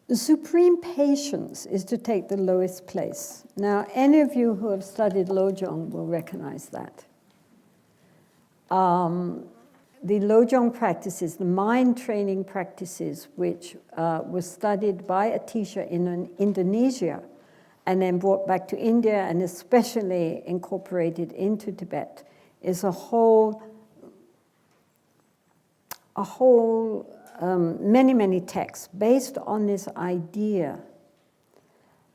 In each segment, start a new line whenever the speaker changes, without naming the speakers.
The supreme patience is to take the lowest place. Now, any of you who have studied Lojong will recognize that. The Lojong practices, the mind training practices, which were studied by a teacher in Indonesia and then brought back to India and especially incorporated into Tibet, is a whole many texts based on this idea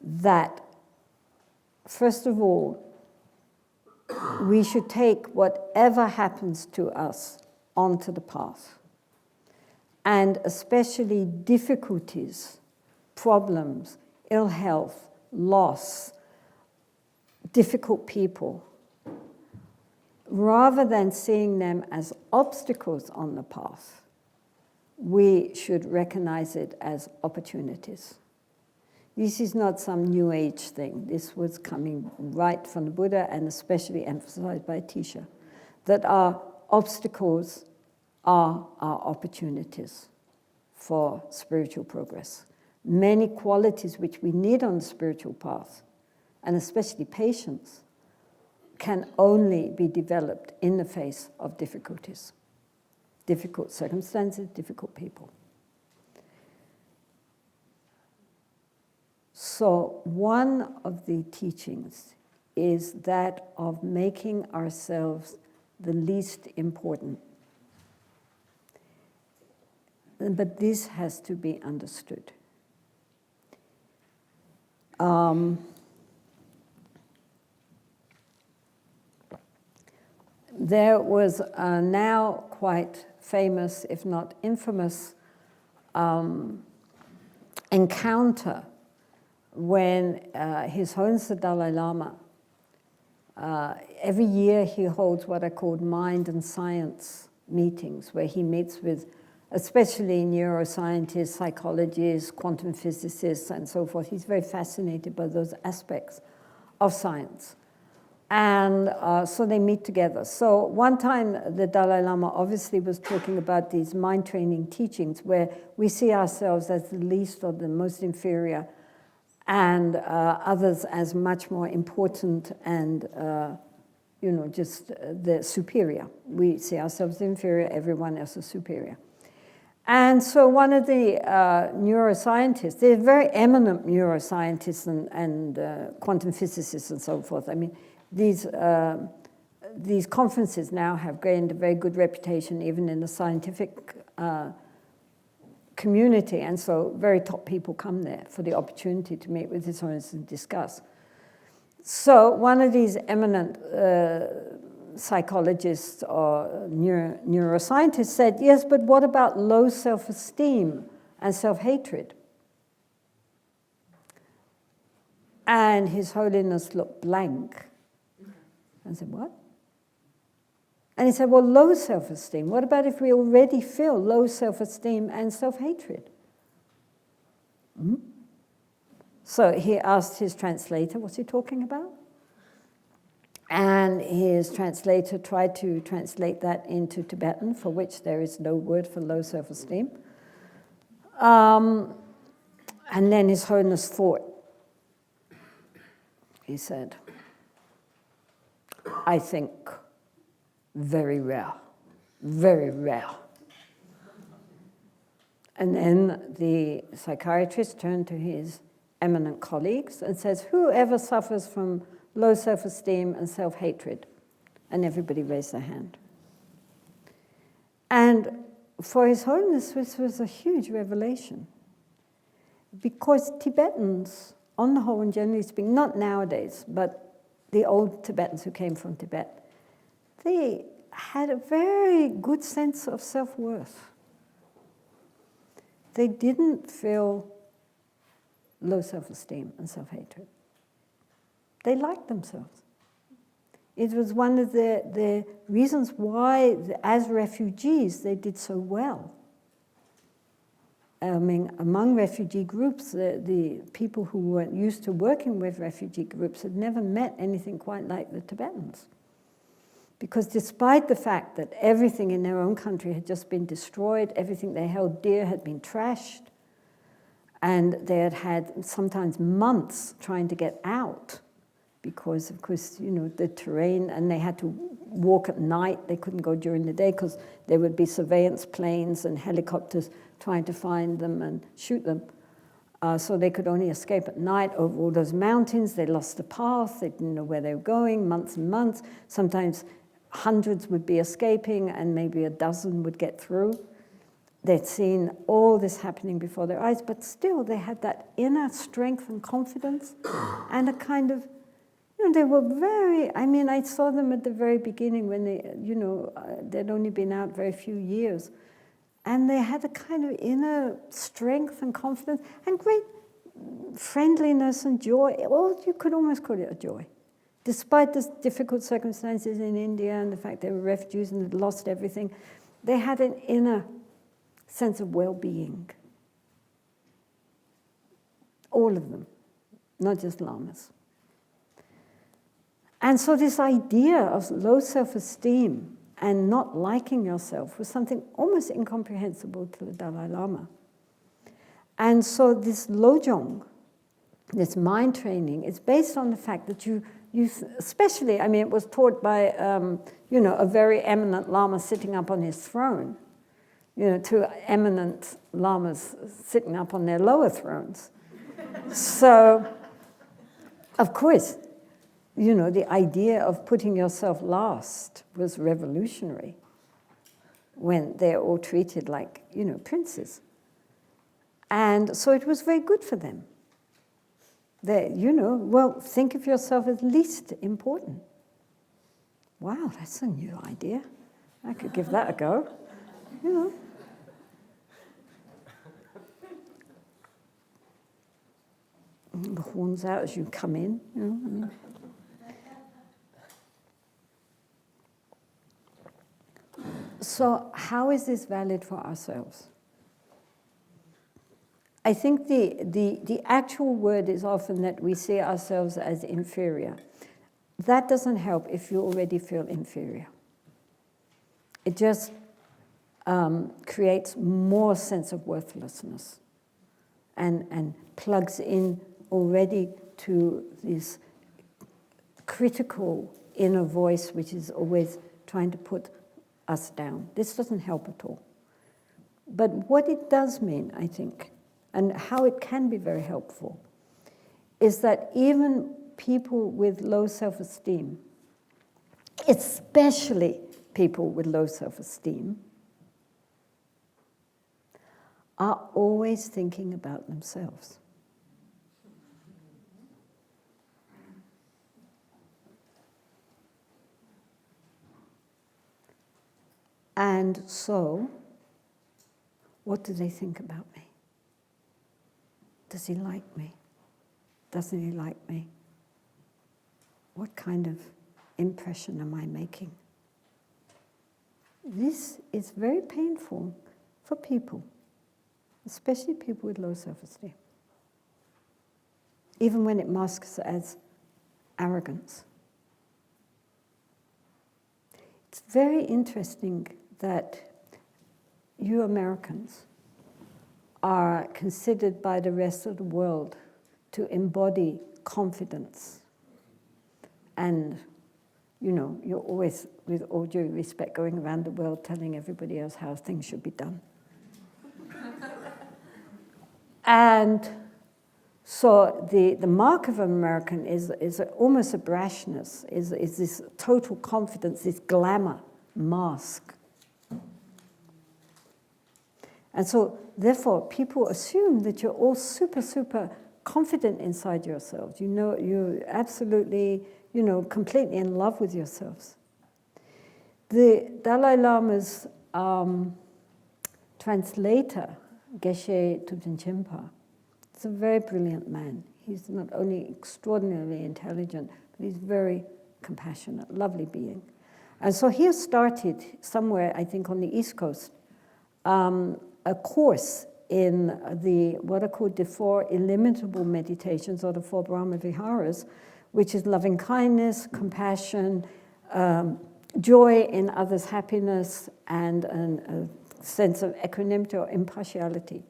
that, first of all, we should take whatever happens to us onto the path, and especially difficulties, problems, ill health, loss, difficult people, rather than seeing them as obstacles on the path, we should recognize it as opportunities. This is not some New Age thing. This was coming right from the Buddha and especially emphasized by Tisha, that our obstacles are our opportunities for spiritual progress. Many qualities which we need on the spiritual path, and especially patience, can only be developed in the face of difficulties. Difficult circumstances, difficult people. So one of the teachings is that of making ourselves the least important. But this has to be understood. There was a now quite famous, if not infamous, encounter when His Holiness the Dalai Lama, every year he holds what are called mind and science meetings, where he meets with especially neuroscientists, psychologists, quantum physicists, and so forth. He's very fascinated by those aspects of science. And so they meet together. So one time the Dalai Lama obviously was talking about these mind training teachings where we see ourselves as the least or the most inferior and others as much more important and just the superior. We see ourselves inferior, everyone else is superior. And so one of the neuroscientists, they're very eminent neuroscientists and quantum physicists and so forth. I mean, these conferences now have gained a very good reputation even in the scientific community, and so very top people come there for the opportunity to meet with His Holiness and discuss. So one of these eminent psychologists or neuroscientists said, yes, but what about low self-esteem and self-hatred? And His Holiness looked blank. I said, what? And he said, well, low self-esteem. What about if we already feel low self-esteem and self-hatred? So he asked his translator, what's he talking about? And his translator tried to translate that into Tibetan, for which there is no word for low self-esteem. And then His Holiness thought. He said, I think very rare, very rare. And then the psychiatrist turned to his eminent colleagues and says, whoever suffers from low self-esteem and self-hatred? And everybody raised their hand. And for His Holiness, this was a huge revelation. Because Tibetans, on the whole and generally speaking, not nowadays, but the old Tibetans who came from Tibet, they had a very good sense of self-worth. They didn't feel low self-esteem and self-hatred. They liked themselves. It was one of the reasons why, as refugees, they did so well. I mean, among refugee groups, the people who weren't used to working with refugee groups had never met anything quite like the Tibetans. Because despite the fact that everything in their own country had just been destroyed, everything they held dear had been trashed, And they had had sometimes months trying to get out because, of course, you know, the terrain, and they had to walk at night. They couldn't go during the day because there would be surveillance planes and helicopters trying to find them and shoot them. So they could only escape at night over all those mountains. They lost the path. They didn't know where they were going, months and months. Sometimes hundreds would be escaping and maybe a dozen would get through. They'd seen all this happening before their eyes, but still they had that inner strength and confidence and a kind of, you know, they were very, I mean, I saw them at the very beginning when they, you know, they'd only been out very few years. And they had a kind of inner strength and confidence and great friendliness and joy. Well, you could almost call it a joy. Despite the difficult circumstances in India and the fact they were refugees and had lost everything, they had an inner sense of well-being. All of them, not just lamas. And so this idea of low self-esteem and not liking yourself was something almost incomprehensible to the Dalai Lama. And so this lojong, this mind training, is based on the fact that you especially, I mean, it was taught by, you know, a very eminent Lama sitting up on his throne, you know, two eminent lamas sitting up on their lower thrones. So, of course, you know, the idea of putting yourself last was revolutionary when they're all treated like, you know, princes. And so it was very good for them. They, you know, well, think of yourself as least important. Wow, that's a new idea. I could give that a go, you know. The horns out as you come in, you know, I mean. So how is this valid for ourselves? I think the actual word is often that we see ourselves as inferior. That doesn't help if you already feel inferior. It just creates more sense of worthlessness and plugs in already to this critical inner voice which is always trying to put us down. This doesn't help at all. But what it does mean, I think, and how it can be very helpful, is that even people with low self-esteem, especially people with low self-esteem, are always thinking about themselves. And so, what do they think about me? Does he like me? Doesn't he like me? What kind of impression am I making? This is very painful for people, especially people with low self-esteem, even when it masks as arrogance. It's very interesting that you Americans are considered by the rest of the world to embody confidence. And, you know, you're always, with all due respect, going around the world telling everybody else how things should be done. And so the mark of an American is almost a brashness, is this total confidence, this glamour mask. And so, therefore, people assume that you're all super, super confident inside yourselves. You know, you're absolutely, you know, completely in love with yourselves. The Dalai Lama's translator, Geshe Tupten Chimpa, is a very brilliant man. He's not only extraordinarily intelligent, but he's very compassionate, lovely being. And so he has started somewhere, I think, on the East Coast, a course in the what are called the 4 illimitable meditations, or the 4 Brahma Viharas, which is loving kindness, compassion, joy in others' happiness, and a sense of equanimity or impartiality.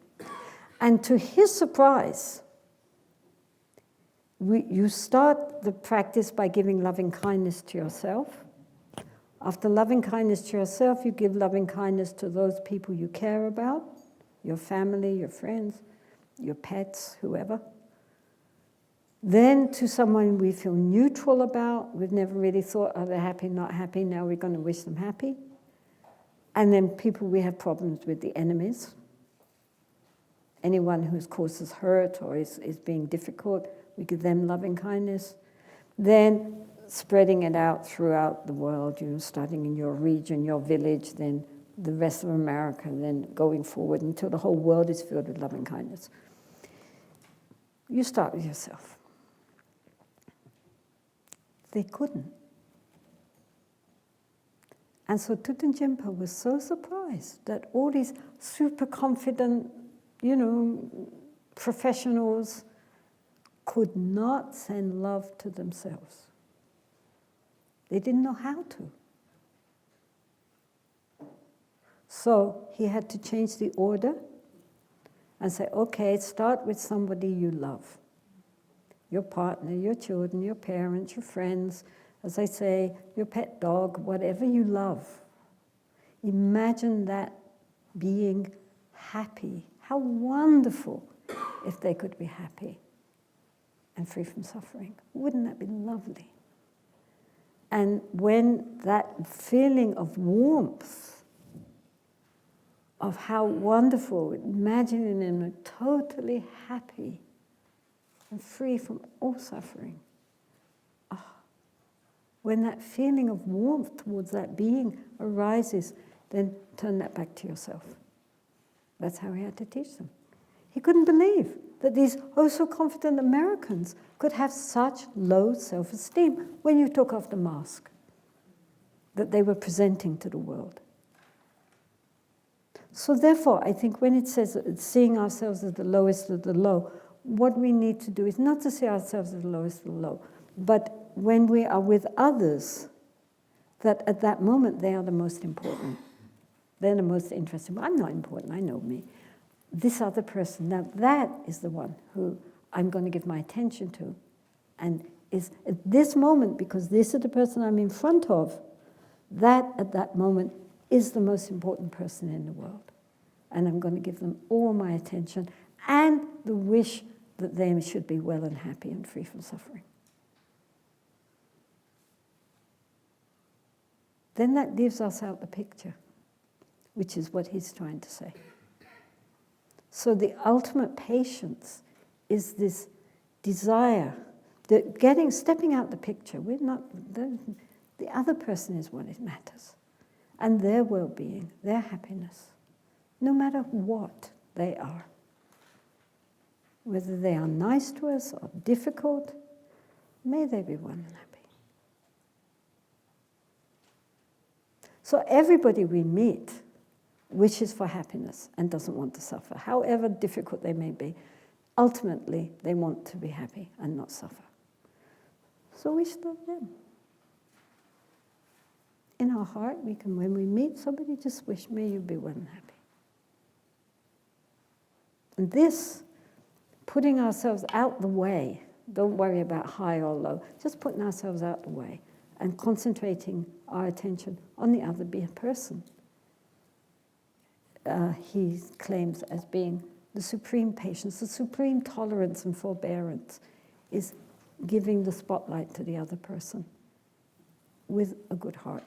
And to his surprise, you start the practice by giving loving kindness to yourself. After loving kindness to yourself, you give loving kindness to those people you care about, your family, your friends, your pets, whoever. Then to someone we feel neutral about, we've never really thought, are they happy, not happy, now we're going to wish them happy. And then people we have problems with, the enemies. Anyone who causes hurt or is being difficult, we give them loving kindness. Then spreading it out throughout the world, starting in your region, your village, then the rest of America, then going forward until the whole world is filled with loving kindness. You start with yourself. They couldn't. And so Thupten Jinpa was so surprised that all these super confident, professionals could not send love to themselves. They didn't know how to. So he had to change the order and say, okay, start with somebody you love. Your partner, your children, your parents, your friends, as I say, your pet dog, whatever you love. Imagine that being happy. How wonderful if they could be happy and free from suffering. Wouldn't that be lovely? And when that feeling of warmth, of how wonderful, imagining them totally happy and free from all suffering. When that feeling of warmth towards that being arises, then turn that back to yourself. That's how he had to teach them. He couldn't believe that these so confident Americans could have such low self-esteem when you took off the mask that they were presenting to the world. So therefore, I think when it says seeing ourselves as the lowest of the low, what we need to do is not to see ourselves as the lowest of the low, but when we are with others, that at that moment they are the most important. They're the most interesting. I'm not important, I know me. This other person, now that is the one who I'm going to give my attention to. And is at this moment, because this is the person I'm in front of, that at that moment is the most important person in the world. And I'm going to give them all my attention and the wish that they should be well and happy and free from suffering. Then that leaves us out the picture, which is what he's trying to say. So the ultimate patience is this desire, stepping out the picture. We're not, the other person is what it matters. And their well-being, their happiness, no matter what they are. Whether they are nice to us or difficult, may they be well and happy. So everybody we meet wishes for happiness and doesn't want to suffer. However difficult they may be, ultimately they want to be happy and not suffer. So wish them. In our heart, we can, when we meet somebody, just wish, may you be well and happy. And this, putting ourselves out the way, don't worry about high or low, just putting ourselves out the way and concentrating our attention on the other person. He claims as being the supreme patience, the supreme tolerance and forbearance is giving the spotlight to the other person with a good heart.